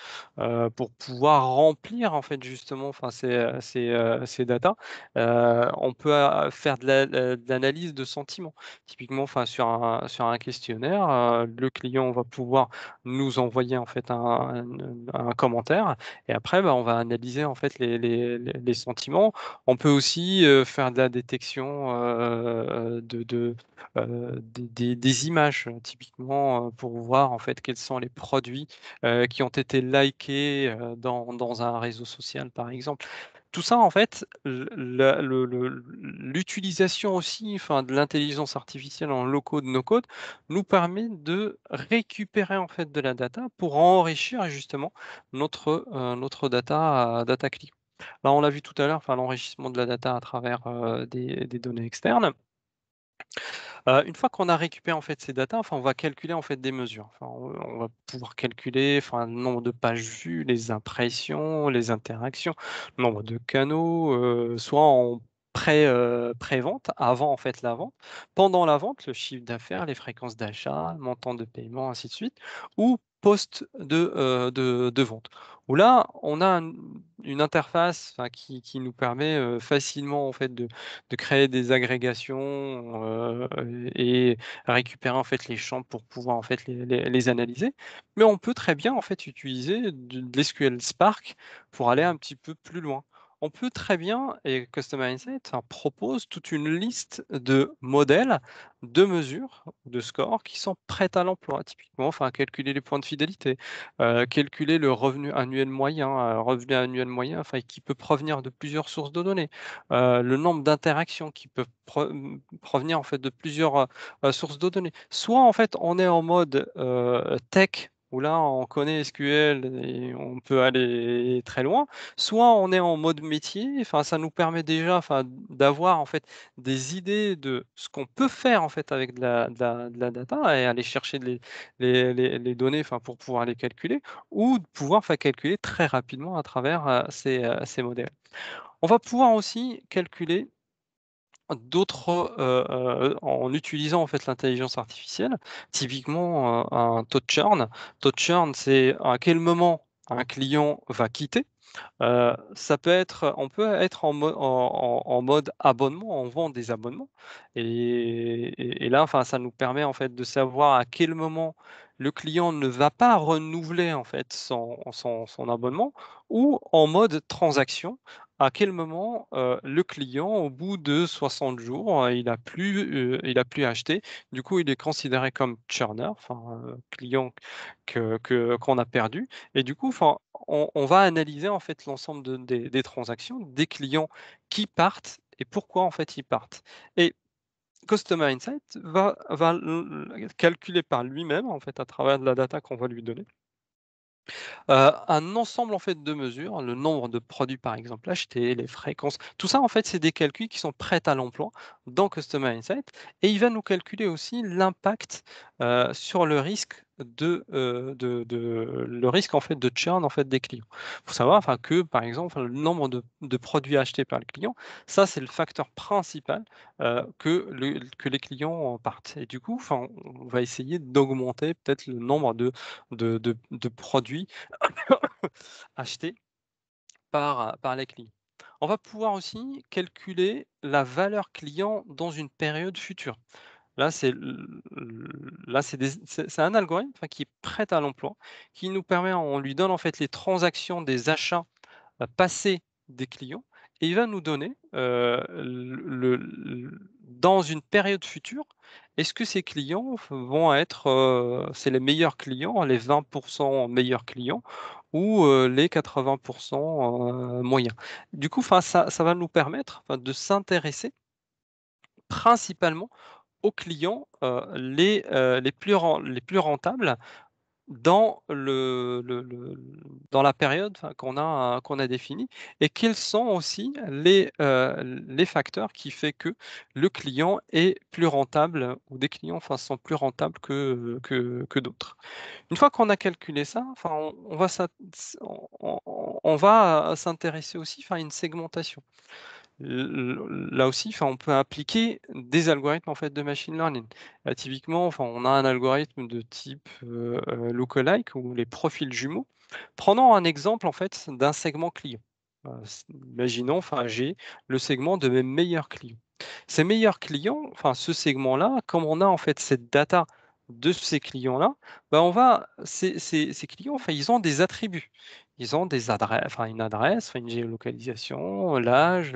A: pour pouvoir remplir en fait justement enfin ces datas. On peut, faire de l'analyse de sentiments. Typiquement, enfin sur un questionnaire, le client va pouvoir nous envoyer en fait un commentaire et après, bah, on va analyser en fait les sentiments. On peut aussi, faire de la détection, des images, typiquement, pour voir en fait quels sont les produits, qui ont été likés, dans un réseau social par exemple. tout ça, en fait, l'utilisation aussi, enfin, de l'intelligence artificielle en low code, no code, nous permet de récupérer, en fait, de la data pour enrichir justement notre data client. Là, on l'a vu tout à l'heure, enfin, l'enrichissement de la data à travers, des données externes. Une fois qu'on a récupéré en fait ces datas, enfin, on va calculer en fait des mesures. Enfin, on va pouvoir calculer, enfin, le nombre de pages vues, les impressions, les interactions, le nombre de canaux, soit en pré-vente, avant en fait la vente, pendant la vente, le chiffre d'affaires, les fréquences d'achat, le montant de paiement, ainsi de suite, ou post de vente. Où là, on a une interface, enfin, qui nous permet, facilement en fait de créer des agrégations, et récupérer en fait les champs pour pouvoir en fait les analyser. Mais on peut très bien en fait utiliser de l'SQL Spark pour aller un petit peu plus loin. On peut très bien, et Custom Insight propose toute une liste de modèles, de mesures, de scores qui sont prêts à l'emploi. Typiquement, enfin calculer les points de fidélité, calculer le revenu annuel moyen, enfin qui peut provenir de plusieurs sources de données, le nombre d'interactions qui peuvent provenir en fait de plusieurs, sources de données. Soit en fait on est en mode, tech, où là on connaît SQL et on peut aller très loin, soit on est en mode métier, enfin ça nous permet déjà, enfin d'avoir en fait des idées de ce qu'on peut faire en fait avec de la data et aller chercher les données, enfin pour pouvoir les calculer ou de pouvoir, enfin calculer très rapidement à travers, ces modèles. On va pouvoir aussi calculer d'autres, en utilisant en fait l'intelligence artificielle, typiquement, un taux de churn. Taux de churn, c'est à quel moment un client va quitter. Ça peut être on peut être en mode abonnement, on vend des abonnements et là, enfin, ça nous permet en fait de savoir à quel moment le client ne va pas renouveler en fait son abonnement ou en mode transaction, à quel moment, le client au bout de 60 jours, il a plus acheté. Du coup, il est considéré comme churner, enfin, client qu'on a perdu et du coup, enfin, on va analyser en fait l'ensemble des transactions, des clients qui partent et pourquoi en fait ils partent. Et Customer Insight va calculer par lui-même en fait à travers de la data qu'on va lui donner, un ensemble en fait de mesures, le nombre de produits par exemple achetés, les fréquences, tout ça en fait c'est des calculs qui sont prêts à l'emploi dans Customer Insight et il va nous calculer aussi l'impact, sur le risque le risque en fait de churn en fait des clients. Il faut savoir enfin que par exemple le nombre de produits achetés par le client, ça c'est le facteur principal, que les clients partent et du coup enfin on va essayer d'augmenter peut-être le nombre de produits achetés par les clients. On va pouvoir aussi calculer la valeur client dans une période future. Là, c'est un algorithme, enfin, qui est prêt à l'emploi, qui nous permet on lui donne en fait les transactions des achats, passés des clients et il va nous donner, dans une période future, est-ce que ces clients vont être, c'est les meilleurs clients, les 20 meilleurs clients ou, les 80 moyens? Du coup, enfin, ça va nous permettre, enfin, de s'intéresser principalement aux clients, les plus rentables dans dans la période, enfin, qu'on a définie et quels sont aussi les facteurs qui fait que le client est plus rentable ou des clients, enfin, sont plus rentables que d'autres. Une fois qu'on a calculé ça, enfin, on va s'intéresser aussi, enfin, à une segmentation. Là aussi, enfin, on peut appliquer des algorithmes en fait de machine learning. Typiquement, enfin, on a un algorithme de type, lookalike ou les profils jumeaux. Prenons un exemple en fait d'un segment client. Imaginons, enfin, j'ai le segment de mes meilleurs clients. Ces meilleurs clients, enfin ce segment-là, comme on a en fait cette data de ces clients-là, bah, ces clients, enfin, ils ont des attributs. Ils ont une adresse, une géolocalisation, l'âge,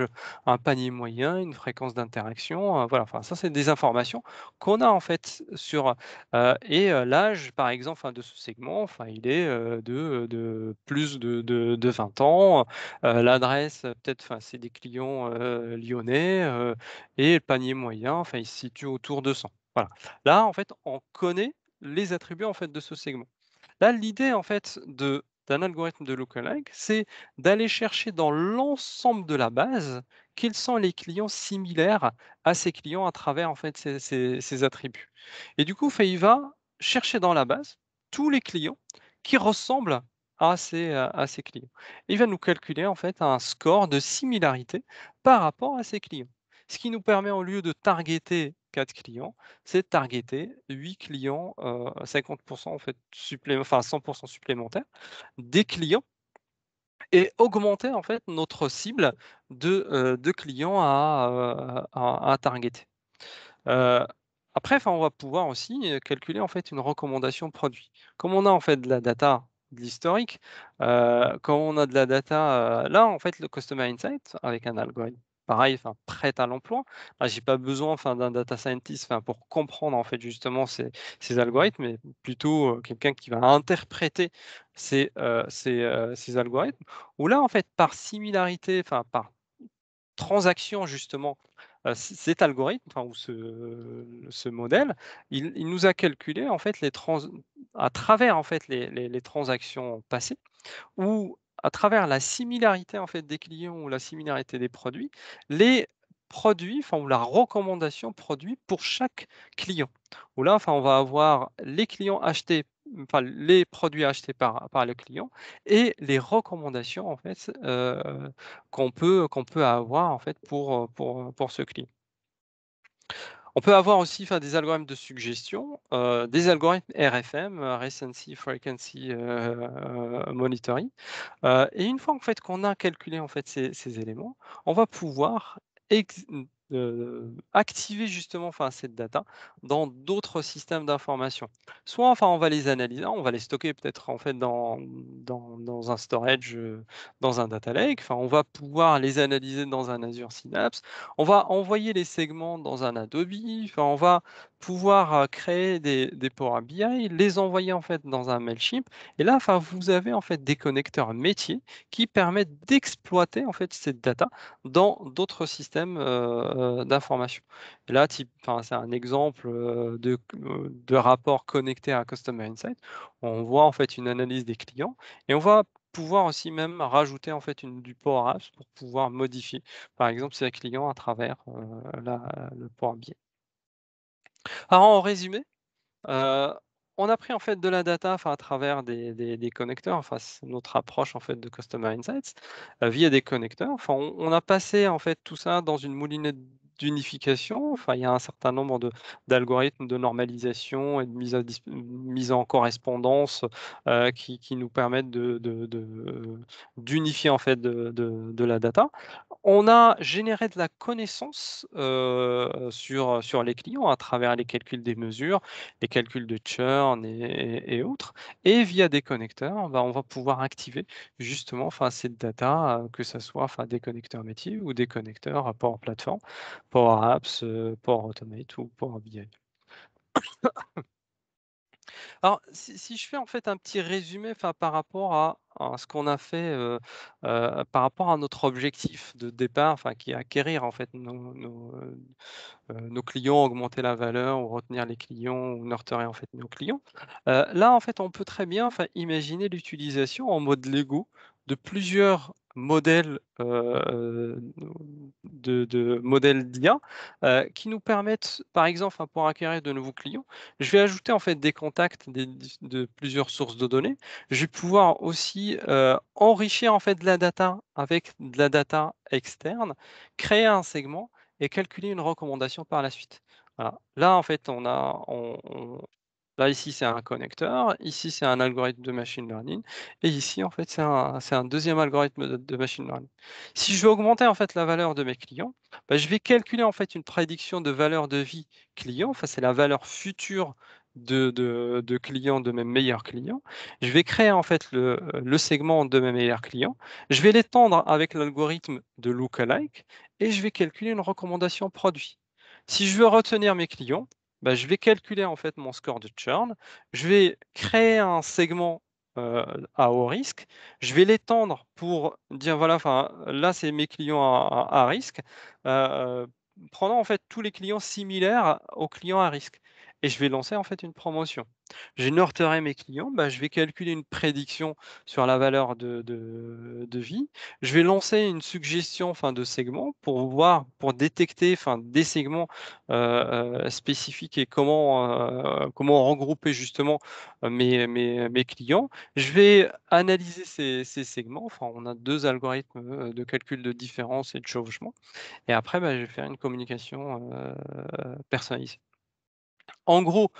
A: un panier moyen, une fréquence d'interaction, voilà, enfin ça c'est des informations qu'on a en fait sur, l'âge par exemple, de ce segment, il est, de plus de 20 ans, l'adresse, peut-être, c'est des clients, lyonnais, et le panier moyen, il se situe autour de 100. Voilà. Là en fait, on connaît les attributs en fait de ce segment. Là, l'idée en fait d'un algorithme de lookalike, c'est d'aller chercher dans l'ensemble de la base, quels sont les clients similaires à ces clients à travers en fait ces attributs. Et du coup, il va chercher dans la base tous les clients qui ressemblent à ces clients. Il va nous calculer en fait un score de similarité par rapport à ces clients. Ce qui nous permet, au lieu de targeter 4 clients, c'est de targeter 8 clients, 50 en fait 100 supplémentaires des clients, et augmenter en fait notre cible de clients à targeter. Heu, Après, on va pouvoir aussi, calculer en fait une recommandation produit. Comme on a en fait de la data, de l'historique, quand on a de la data, là en fait le Customer Insight avec un algorithme pareil, prêt à l'emploi. Là, j'ai pas besoin d'un data scientist, pour comprendre en fait justement ces algorithmes, mais plutôt, quelqu'un qui va interpréter ces algorithmes. Où là en fait par similarité, par transaction justement, cet algorithme, ou ce modèle, il nous a calculé en fait à travers en fait les transactions passées, ou à travers la similarité en fait des clients ou la similarité des produits, les produits, ou la recommandation produit pour chaque client. Où là, on va avoir les clients achetés, les produits achetés par le client, et les recommandations en fait, qu'on peut avoir en fait pour ce client. On peut avoir aussi, des algorithmes de suggestion, des algorithmes RFM, Recency Frequency Monitoring. Et une fois en fait qu'on a calculé en fait ces éléments, on va pouvoir activer justement cette data dans d'autres systèmes d'information. Soit on va les analyser, on va les stocker peut-être en fait dans un storage, dans un data lake, on va pouvoir les analyser dans un Azure Synapse, on va envoyer les segments dans un Adobe, on va pouvoir, créer des Power BI, les envoyer en fait dans un Mailchimp, et là, vous avez en fait des connecteurs métiers qui permettent d'exploiter en fait cette data dans d'autres systèmes, d'information. Et là, c'est un exemple, de rapport connecté à Customer Insight. On voit en fait une analyse des clients, et on va pouvoir aussi même rajouter en fait du Power Apps pour pouvoir modifier, par exemple, ces clients à travers, le Power BI. Alors en résumé, Heu, on a pris en fait de la data, à travers des connecteurs, c'est notre approche en fait de Customer Insights, via des connecteurs. On a passé en fait tout ça dans une moulinette d'unification. Il y a un certain nombre d'algorithmes de normalisation et de mise en correspondance, qui nous permettent d'unifier en fait de la data. On a généré de la connaissance, sur les clients à travers les calculs des mesures, les calculs de churn et autres, et via des connecteurs, on va pouvoir activer justement, cette data, que ça soit, des connecteurs métiers ou des connecteurs, Power Platform, Power Apps, Power Automate ou Power BI. Alors, si je fais en fait un petit résumé, par rapport à ce qu'on a fait, par rapport à notre objectif de départ, qui est acquérir en fait nos clients, augmenter la valeur ou retenir les clients ou nurturer en fait nos clients. Là, en fait, on peut très bien, imaginer l'utilisation en mode Lego de plusieurs modèles, de modèles d'IA, qui nous permettent, par exemple, pour acquérir de nouveaux clients, je vais ajouter en fait des contacts de plusieurs sources de données. Je vais pouvoir aussi, enrichir en fait de la data avec de la data externe, créer un segment et calculer une recommandation par la suite. Voilà. Là, en fait, là, ici, c'est un connecteur, ici, c'est un algorithme de machine learning, et ici, en fait, c'est un deuxième algorithme de machine learning. Si je veux augmenter, en fait, la valeur de mes clients, je vais calculer, en fait, une prédiction de valeur de vie client, c'est la valeur future de clients de mes meilleurs clients. Je vais créer en fait le segment de mes meilleurs clients. Je vais l'étendre avec l'algorithme de lookalike et je vais calculer une recommandation produit. Si je veux retenir mes clients, bah, je vais calculer en fait mon score de churn. Je vais créer un segment à haut risque. Je vais l'étendre pour dire voilà, enfin là c'est mes clients à risque, prenant en fait tous les clients similaires aux clients à risque. Et je vais lancer en fait une promotion. Je noterai mes clients, bah, je vais calculer une prédiction sur la valeur de vie. Je vais lancer une suggestion enfin, de segments pour voir, pour détecter enfin, des segments spécifiques et comment regrouper justement mes clients. Je vais analyser ces segments. Enfin, on a 2 algorithmes de calcul de différence et de chevauchement. Et après, bah, je vais faire une communication personnalisée. En gros,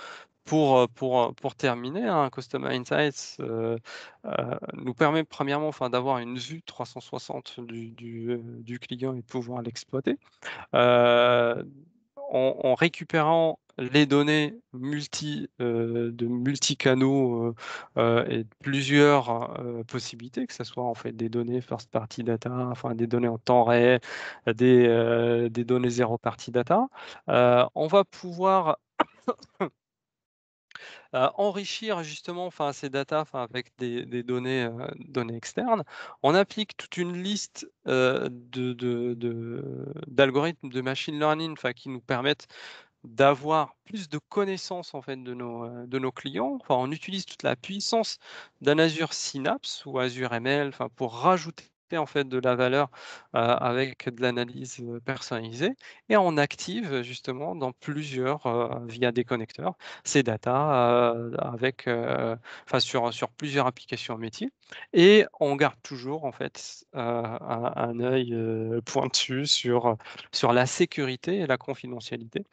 A: pour terminer, hein, Customer Insights nous permet premièrement enfin, d'avoir une vue 360 du client et de pouvoir l'exploiter. En récupérant les données de multi-canaux et de plusieurs possibilités, que ce soit en fait des données first party data, enfin des données en temps réel, des données zero party data, on va pouvoir enrichir justement enfin, ces data enfin, avec des données externes. On applique toute une liste d'algorithmes de machine learning enfin, qui nous permettent d'avoir plus de connaissances en fait de nos clients. Enfin, on utilise toute la puissance d'un Azure Synapse ou Azure ML enfin, pour rajouter en fait de la valeur avec de l'analyse personnalisée et on active justement dans plusieurs via des connecteurs ces data avec enfin sur plusieurs applications métiers et on garde toujours en fait un œil pointu sur la sécurité et la confidentialité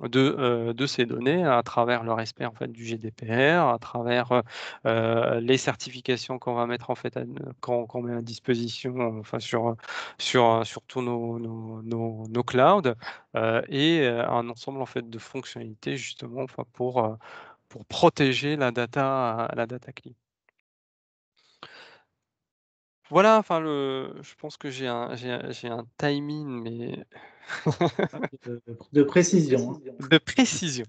A: de ces données à travers le respect en fait du GDPR, à travers les certifications qu'on va mettre en fait qu'on met à disposition enfin sur tous nos clouds et un ensemble en fait de fonctionnalités justement enfin pour protéger la data client. Voilà, enfin je pense que j'ai un timing mais
B: De précision, hein.
A: de précision.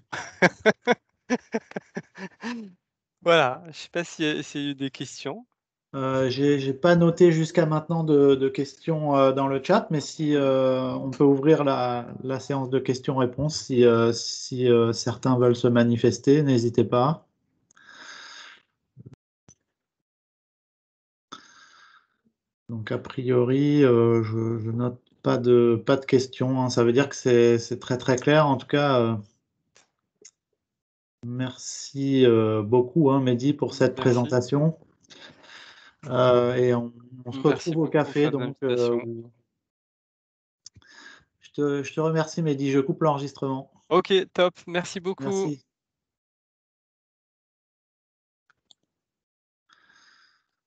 A: Voilà, je sais pas s'il y a eu des questions?
B: J'ai pas noté jusqu'à maintenant de questions dans le chat, mais si on peut ouvrir la séance de questions-réponses si certains veulent se manifester, n'hésitez pas. Donc a priori, je note pas de questions, hein. Ça veut dire que c'est très très clair. En tout cas, merci beaucoup, hein, Mehdi, pour cette
A: Merci.
B: présentation. Et on se
A: Merci
B: retrouve au
A: beaucoup
B: café.
A: Fab,
B: Donc,
A: l'invitation.
B: je te remercie, Mehdi. Je coupe l'enregistrement.
A: OK, top, merci beaucoup.
B: Merci.